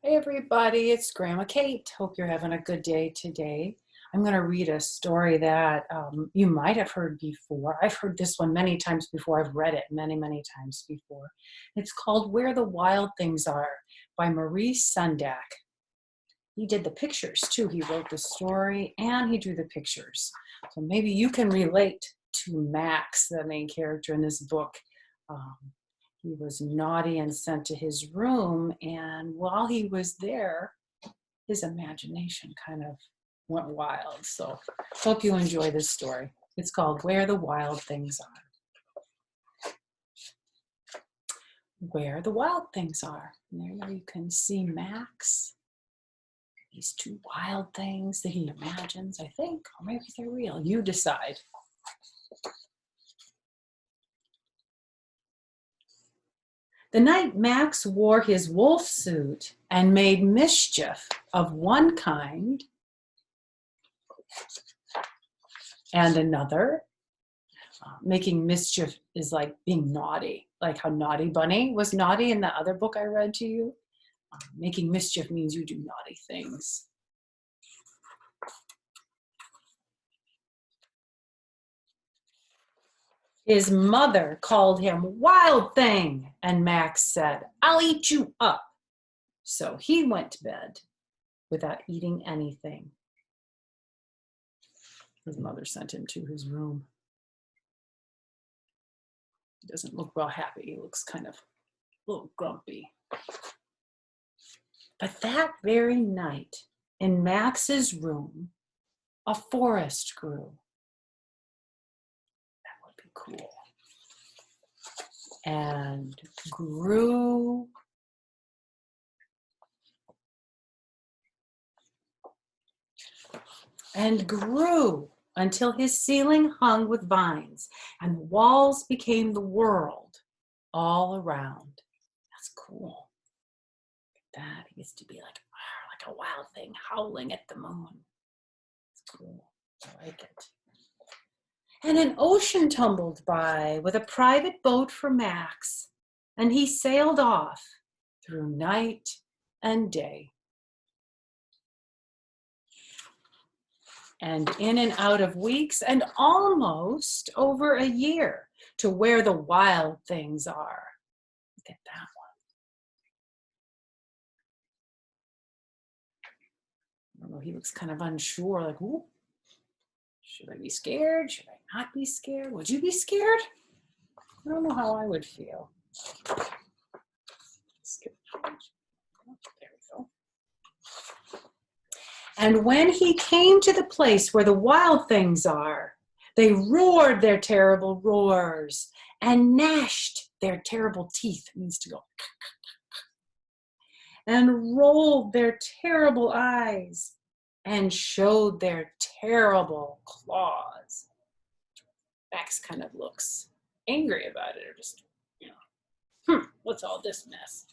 Hey everybody, it's Grandma Kate. Hope you're having a good day today. I'm going to read a story that you might have heard before. I've heard this one many times before. I've read it many, many times before. It's called Where the Wild Things Are by Maurice Sendak. He did the pictures too. He wrote the story and he drew the pictures. So maybe you can relate to Max, the main character in this book. Um, he was naughty and sent to his room, and while he was there, his imagination kind of went wild. So hope you enjoy this story. It's called Where the Wild Things Are. Where the Wild Things Are. And there you can see Max. These two wild things that he imagines, I think, or maybe they're real. You decide. The night Max wore his wolf suit and made mischief of one kind and another. Making mischief is like being naughty, like how Naughty Bunny was naughty in the other book I read to you. Making mischief means you do naughty things. His mother called him Wild Thing, and Max said, "I'll eat you up." So he went to bed without eating anything. His mother sent him to his room. He doesn't look well happy. He looks kind of a little grumpy. But that very night, in Max's room, a forest grew. That would be cool. And grew and grew until his ceiling hung with vines and walls became the world all around. That's cool. That he gets to be like a wild thing howling at the moon. It's cool. I like it. And an ocean tumbled by with a private boat for Max, and he sailed off through night and day. And in and out of weeks and almost over a year to where the wild things are. Look at that one. I don't know, he looks kind of unsure, like, ooh, should I be scared? Should I not be scared? Would you be scared? I don't know how I would feel. Skip page. There we go. And when he came to the place where the wild things are, they roared their terrible roars and gnashed their terrible teeth. It means to go. And rolled their terrible eyes and showed their terrible claws. Max kind of looks angry about it, or just, what's all this mess?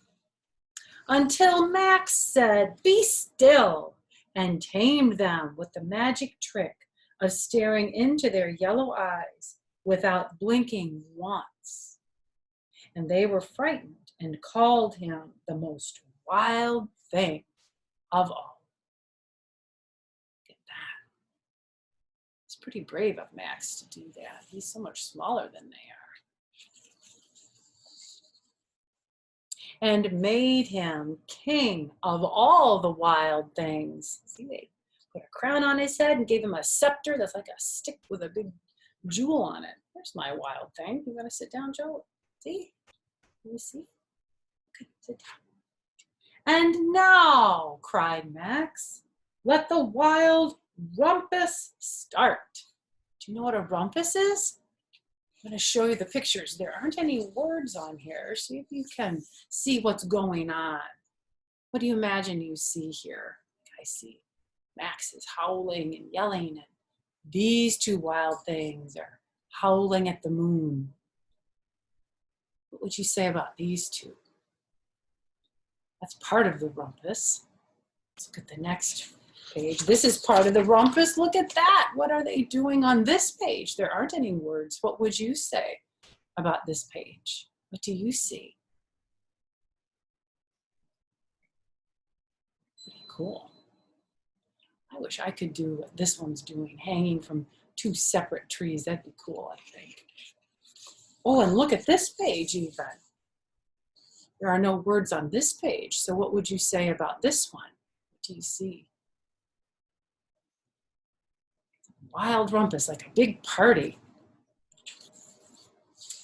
Until Max said, "Be still," and tamed them with the magic trick of staring into their yellow eyes without blinking once. And they were frightened and called him the most wild thing of all. Look at that. It's pretty brave of Max to do that. He's so much smaller than they are. And made him king of all the wild things. See, they put a crown on his head and gave him a scepter that's like a stick with a big jewel on it. There's my wild thing. You want to sit down, Joe? See? Can you see? Okay, sit down. And now, cried Max, let the wild rumpus start. Do you know what a rumpus is? I'm going to show you the pictures. There aren't any words on here. See if you can see what's going on. What do you imagine you see here? I see Max is howling and yelling, and these two wild things are howling at the moon. What would you say about these two? That's part of the rumpus. Let's look at the next page. This is part of the rumpus. Look at that. What are they doing on this page? There aren't any words. What would you say about this page? What do you see? Cool. I wish I could do what this one's doing, hanging from two separate trees. That'd be cool, I think. Oh, and look at this page even. There are no words on this page. So what would you say about this one? What do you see? Wild rumpus, like a big party.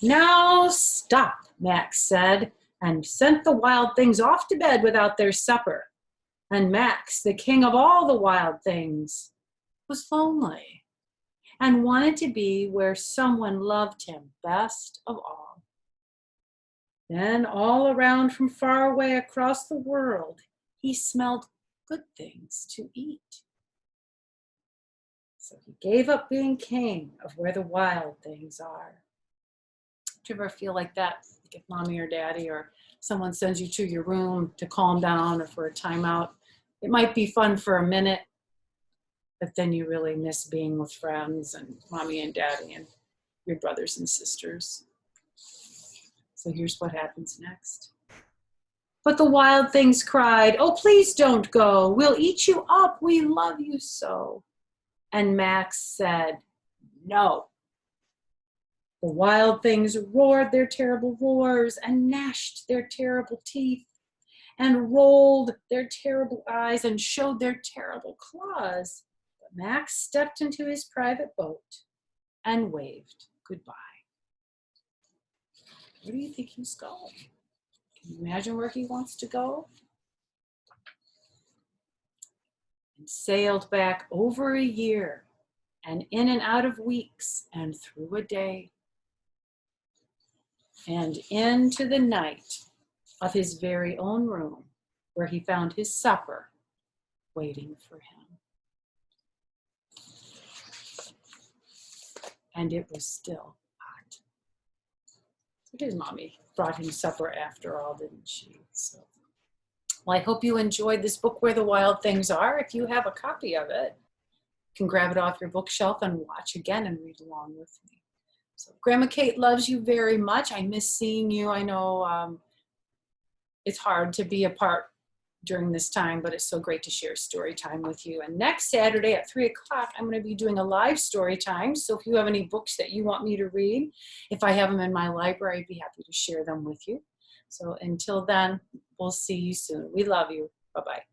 Now stop, Max said, and sent the wild things off to bed without their supper. And Max, the king of all the wild things, was lonely and wanted to be where someone loved him best of all. Then all around from far away across the world, he smelled good things to eat. So he gave up being king of where the wild things are. Do you ever feel like that? Like if mommy or daddy or someone sends you to your room to calm down or for a timeout, it might be fun for a minute, but then you really miss being with friends and mommy and daddy and your brothers and sisters. So here's what happens next. But the wild things cried, "Oh, please don't go. We'll eat you up. We love you so." And Max said, "No." The wild things roared their terrible roars and gnashed their terrible teeth and rolled their terrible eyes and showed their terrible claws. But Max stepped into his private boat and waved goodbye. Where do you think he's going? Can you imagine where he wants to go? And sailed back over a year and in and out of weeks and through a day and into the night of his very own room where he found his supper waiting for him. And it was still hot. So his mommy brought him supper after all, didn't she? So, well, I hope you enjoyed this book, Where the Wild Things Are. If you have a copy of it, you can grab it off your bookshelf and watch again and read along with me. So Grandma Kate loves you very much. I miss seeing you. I know it's hard to be apart during this time, but it's so great to share story time with you. And next Saturday at 3 o'clock, I'm going to be doing a live story time. So if you have any books that you want me to read, if I have them in my library, I'd be happy to share them with you. So until then, we'll see you soon. We love you. Bye-bye.